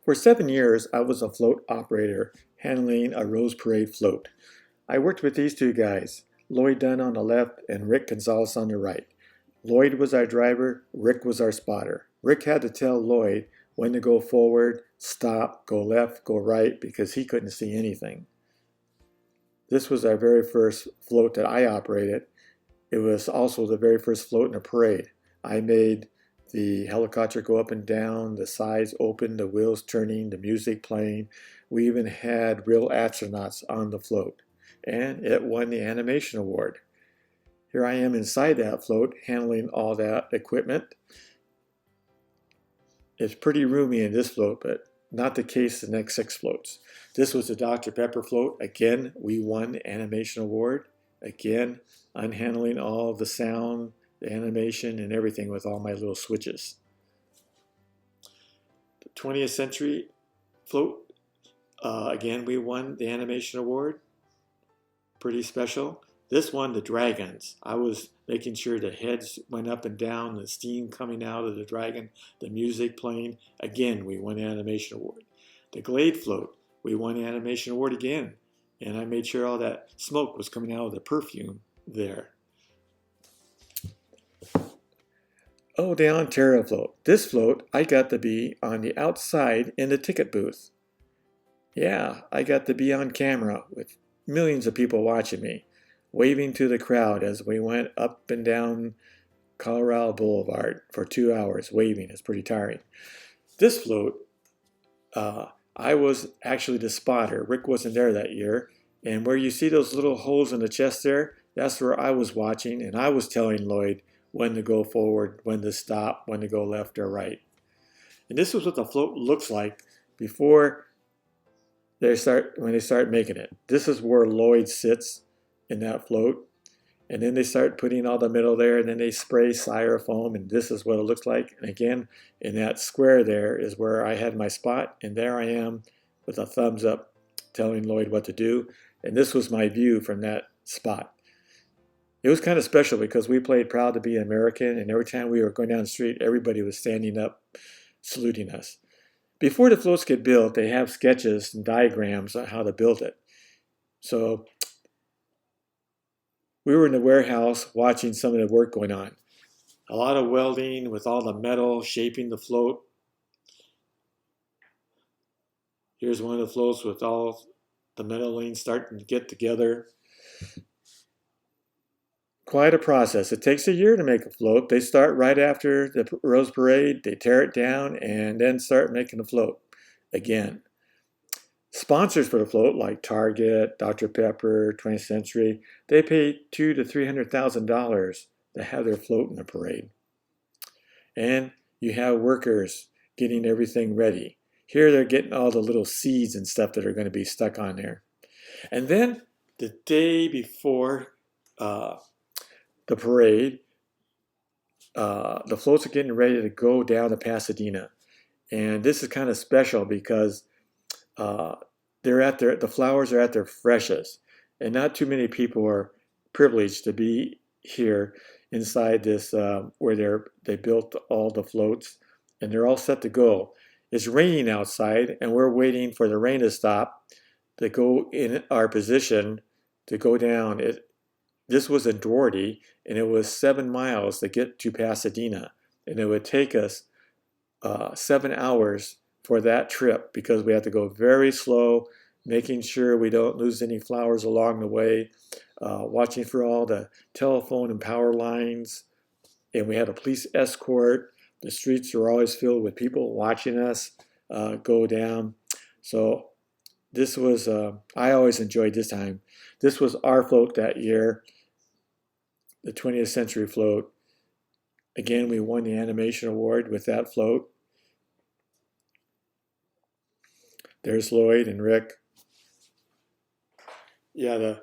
For 7 years, I was a float operator handling a Rose Parade float. I worked with these two guys, Lloyd Dunn on the left and Rick Gonzalez on the right. Lloyd was our driver, Rick was our spotter. Rick had to tell Lloyd when to go forward, stop, go left, go right, because he couldn't see anything. This was our very first float that I operated. It was also the very first float in a parade. I made the helicopter go up and down, the sides open, the wheels turning, the music playing. We even had real astronauts on the float. And it won the animation award. Here I am inside that float handling all that equipment. It's pretty roomy in this float, but not the case the next 6 floats. This was the Dr. Pepper float. Again, we won the animation award. Again, I'm handling all the sound, the animation, and everything with all my little switches. The 20th century float, again, we won the animation award. Pretty special. This one, the dragons. I was making sure the heads went up and down, the steam coming out of the dragon, the music playing. Again, we won the animation award. The Glade float, we won the animation award again. And I made sure all that smoke was coming out of the perfume there. Oh, the Ontario float. This float, I got to be on the outside in the ticket booth. Yeah, I got to be on camera with millions of people watching me, waving to the crowd as we went up and down Colorado Boulevard for 2 hours, waving. It's pretty tiring. This float, I was actually the spotter. Rick wasn't there that year. And where you see those little holes in the chest there, that's where I was watching, and I was telling Lloyd when to go forward, when to stop, when to go left or right. And this is what the float looks like before when they start making it. This is where Lloyd sits in that float. And then they start putting all the metal there, and then they spray styrofoam, and this is what it looks like. And again, in that square there is where I had my spot, and there I am with a thumbs up telling Lloyd what to do. And this was my view from that spot. It was kind of special because we played Proud to be American, and every time we were going down the street, everybody was standing up saluting us. Before the floats get built, they have sketches and diagrams on how to build it. So we were in the warehouse watching some of the work going on. A lot of welding with all the metal shaping the float. Here's one of the floats with all the metaling starting to get together. Quite a process. It takes a year to make a float. They start right after the Rose Parade, they tear it down, and then start making the float again. Sponsors for the float, like Target, Dr. Pepper, 20th Century, they pay $200,000 to $300,000 to have their float in the parade. And you have workers getting everything ready. Here they're getting all the little seeds and stuff that are going to be stuck on there. And then the day before the parade, the floats are getting ready to go down to Pasadena. And this is kind of special because the flowers are at their freshest, and not too many people are privileged to be here inside this where they built all the floats, and they're all set to go. It's raining outside, and we're waiting for the rain to stop to go in our position to go down. This was in Doherty, and it was 7 miles to get to Pasadena, and it would take us 7 hours for that trip because we had to go very slow, making sure we don't lose any flowers along the way, watching for all the telephone and power lines, and we had a police escort. The streets were always filled with people watching us go down. So this was, I always enjoyed this time. This was our float that year, the 20th Century float. Again, we won the animation award with that float. There's Lloyd and Rick. Yeah,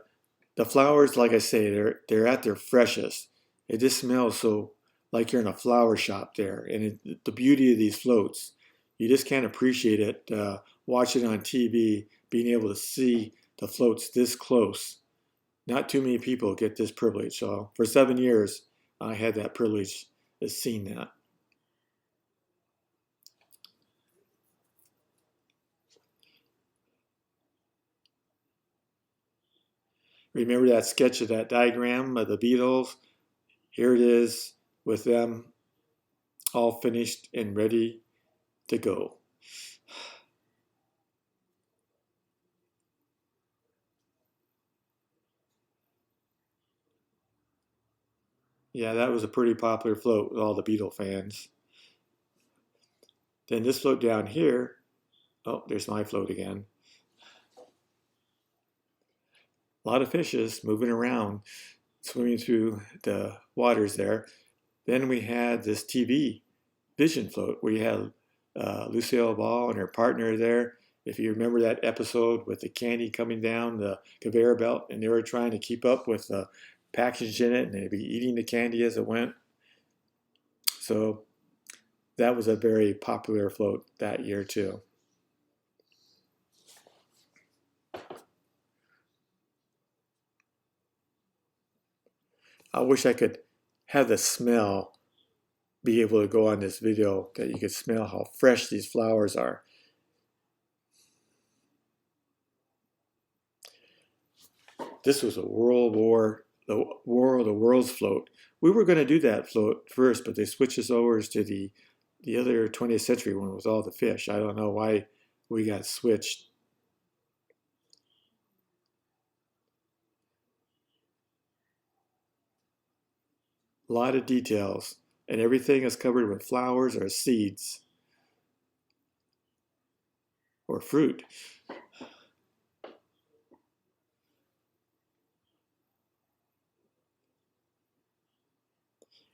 the flowers, like I say, they're at their freshest. It just smells so like you're in a flower shop there. And the beauty of these floats, you just can't appreciate it watching on TV, being able to see the floats this close. Not too many people get this privilege. So for 7 years, I had that privilege of seeing that. Remember that sketch of that diagram of the Beatles? Here it is with them all finished and ready to go. Yeah, that was a pretty popular float with all the Beatle fans. Then this float down here, oh, there's my float again. A lot of fishes moving around, swimming through the waters there. Then we had this TV vision float where you had Lucille Ball and her partner there. If you remember that episode with the candy coming down the conveyor belt and they were trying to keep up with the package in it and they'd be eating the candy as it went. So that was a very popular float that year too. I wish I could have the smell be able to go on this video that you could smell how fresh these flowers are. This was a the War of the Worlds float. We were going to do that float first, but they switched us over to the other 20th century one with all the fish. I don't know why we got switched. A lot of details, and everything is covered with flowers or seeds or fruit.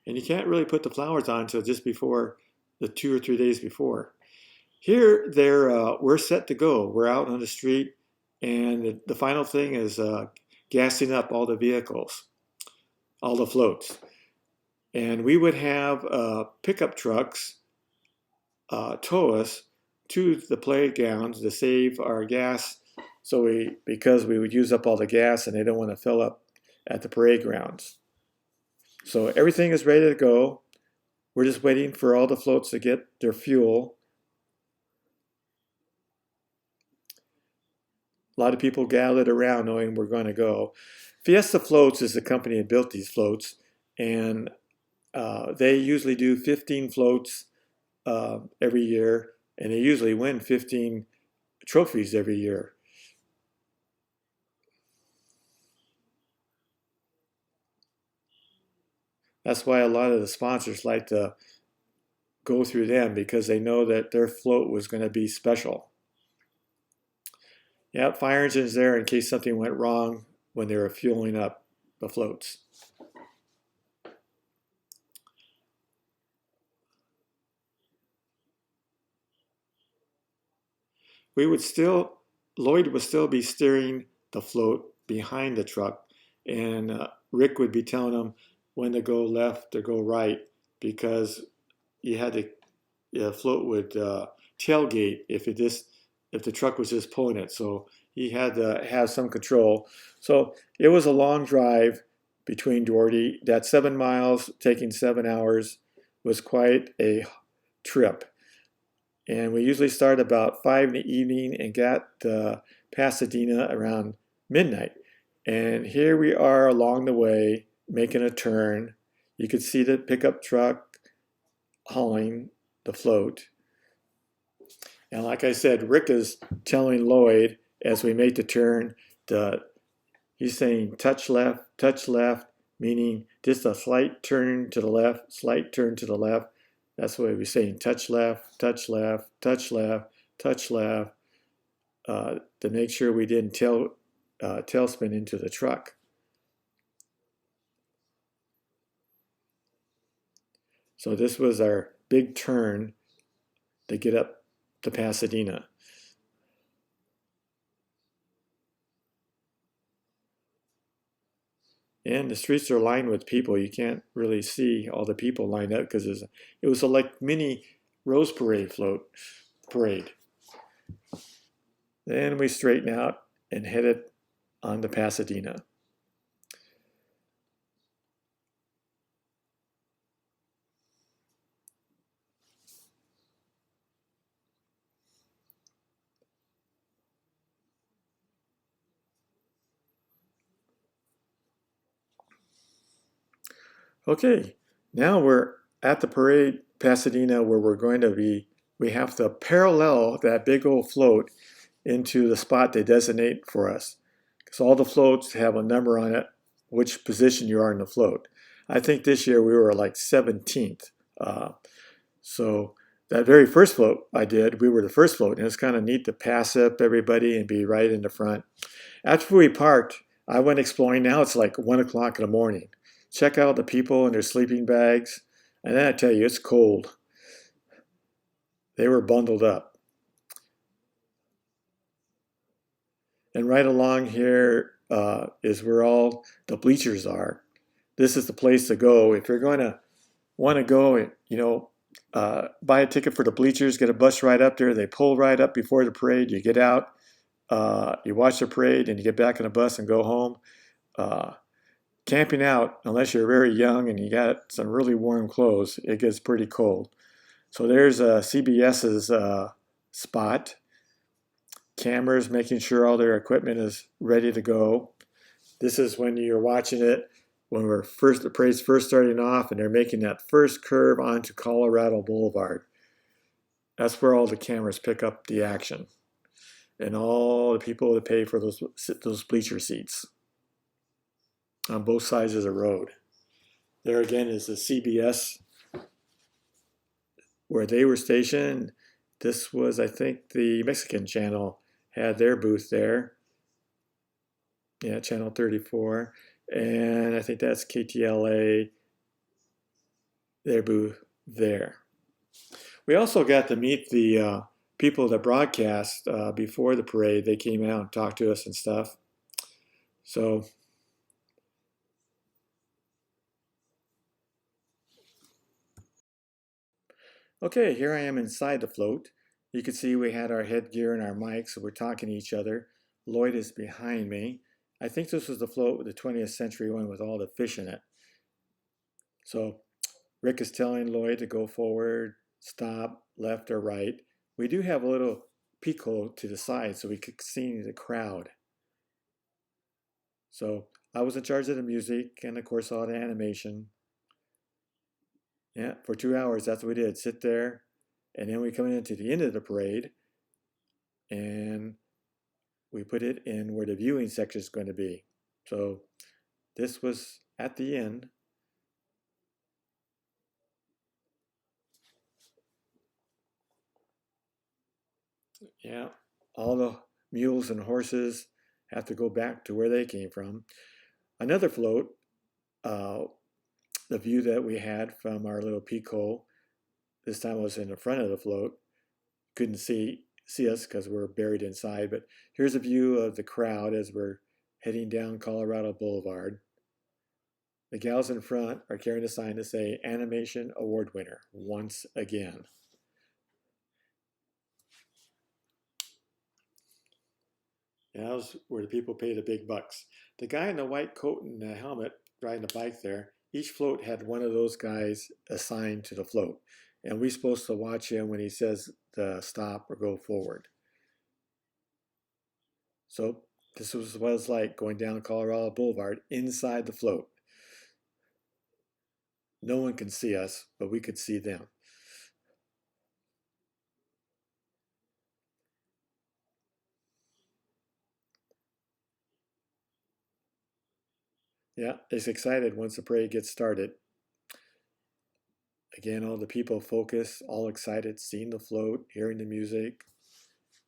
And you can't really put the flowers on until just before the 2 or 3 days before. Here, we're set to go. We're out on the street, and the final thing is gassing up all the vehicles, all the floats. And we would have pickup trucks tow us to the playgrounds to save our gas. Because we would use up all the gas and they don't want to fill up at the parade grounds. So everything is ready to go. We're just waiting for all the floats to get their fuel. A lot of people gathered around knowing we're going to go. Fiesta Floats is the company that built these floats, and they usually do 15 floats every year, and they usually win 15 trophies every year. That's why a lot of the sponsors like to go through them because they know that their float was going to be special. Yeah, fire engines there in case something went wrong when they were fueling up the floats. Lloyd would still be steering the float behind the truck, and Rick would be telling him when to go left or go right because you had to, the float would tailgate if the truck was just pulling it. So he had to have some control. So it was a long drive between Doherty. That 7 miles, taking 7 hours, was quite a trip. And we usually start about 5 in the evening and got to Pasadena around midnight. And here we are along the way, making a turn. You could see the pickup truck hauling the float. And like I said, Rick is telling Lloyd as we make the turn, he's saying touch left, meaning just a slight turn to the left, slight turn to the left. That's what he was saying, touch left, touch left, touch left, touch left, to make sure we didn't tailspin into the truck. So this was our big turn to get up to Pasadena. And the streets are lined with people. You can't really see all the people lined up because it was a like mini Rose Parade float parade. Then we straightened out and headed on to Pasadena. Okay, now we're at the parade, Pasadena, where we're going to be. We have to parallel that big old float into the spot they designate for us. Because all the floats have a number on it, which position you are in the float. I think this year we were like 17th. So that very first float I did, we were the first float, and it was kind of neat to pass up everybody and be right in the front. After we parked, I went exploring. Now it's like 1 o'clock in the morning. Check out the people in their sleeping bags. And then I tell you, it's cold. They were bundled up. And right along here is where all the bleachers are. This is the place to go. If you're going to want to go, buy a ticket for the bleachers, get a bus ride up there. They pull right up before the parade. You get out, you watch the parade, and you get back on the bus and go home. Uh, Camping out, unless you're very young and you got some really warm clothes, it gets pretty cold. So there's CBS's spot. Cameras, making sure all their equipment is ready to go. This is when you're watching it, when the parade's first starting off, and they're making that first curve onto Colorado Boulevard. That's where all the cameras pick up the action, and all the people that pay for those bleacher seats on both sides of the road. There again is the CBS where they were stationed. This was, I think, the Mexican channel had their booth there. Yeah, channel 34. And I think that's KTLA, their booth there. We also got to meet the people that broadcast before the parade. They came out and talked to us and stuff. So, okay, here I am inside the float. You can see we had our headgear and our mics, so we're talking to each other. Lloyd is behind me. I think this was the float with the 20th century one with all the fish in it. So Rick is telling Lloyd to go forward, stop, left or right. We do have a little peephole to the side so we could see the crowd. So I was in charge of the music and of course all the animation. Yeah, for 2 hours that's what we did. Sit there, and then we come into the end of the parade and we put it in where the viewing section is going to be. So this was at the end. Yeah, all the mules and horses have to go back to where they came from. Another float, uh, the view that we had from our little peak hole, this time I was in the front of the float. Couldn't see us because we're buried inside, but here's a view of the crowd as we're heading down Colorado Boulevard. The gals in front are carrying a sign to say Animation Award Winner once again. And that was where the people pay the big bucks. The guy in the white coat and the helmet riding the bike there, each float had one of those guys assigned to the float. And we're supposed to watch him when he says to stop or go forward. So this was what it's like going down Colorado Boulevard inside the float. No one can see us, but we could see them. Yeah, it's excited once the parade gets started. Again, all the people focus, all excited, seeing the float, hearing the music,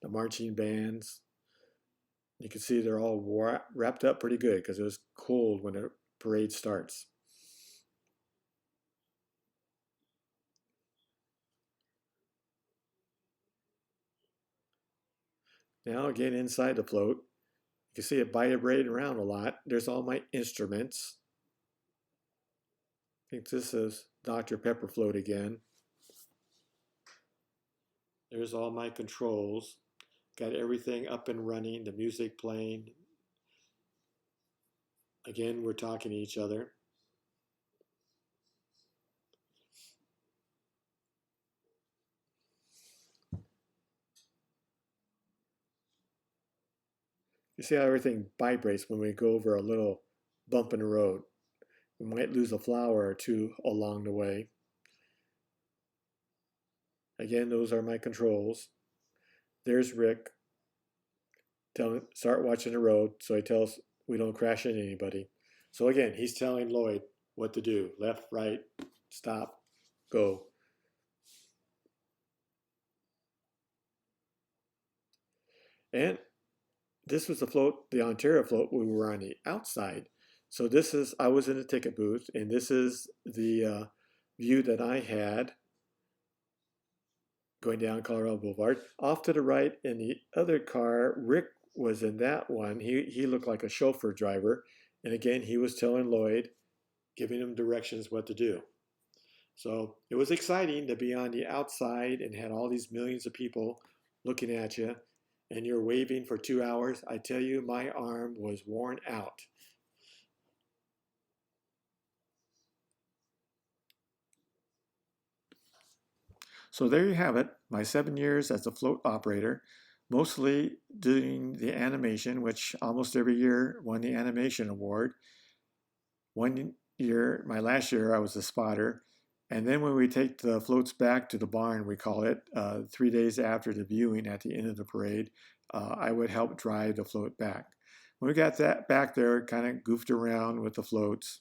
the marching bands. You can see they're all wrapped up pretty good because it was cold when the parade starts. Now, again, inside the float, you can see it vibrating around a lot. There's all my instruments. I think this is Dr. Pepper float again. There's all my controls. Got everything up and running, the music playing. Again, we're talking to each other. You see how everything vibrates when we go over a little bump in the road. We might lose a flower or two along the way. Again, those are my controls. There's Rick. Tell him, start watching the road, so he tells we don't crash into anybody. So again, he's telling Lloyd what to do. Left, right, stop, go. And this was the float, the Ontario float. We were on the outside. So this is, I was in the ticket booth, and this is the view that I had going down Colorado Boulevard. Off to the right in the other car, Rick was in that one. He looked like a chauffeur driver. And again, he was telling Lloyd, giving him directions what to do. So it was exciting to be on the outside and had all these millions of people looking at you, and you're waving for 2 hours. I tell you, my arm was worn out. So there you have it, my 7 years as a float operator, mostly doing the animation, which almost every year won the animation award. One year, my last year, I was a spotter. And then when we take the floats back to the barn, we call it, 3 days after the viewing at the end of the parade, I would help drive the float back. When we got that back there, kind of goofed around with the floats.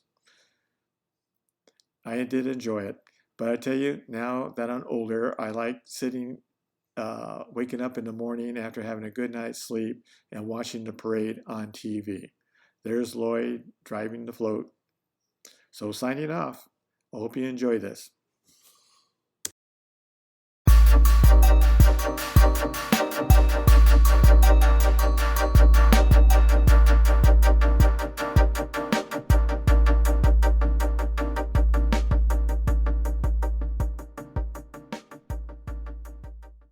I did enjoy it. But I tell you, now that I'm older, I like sitting, waking up in the morning after having a good night's sleep and watching the parade on TV. There's Lloyd driving the float. So signing off. I hope you enjoy this.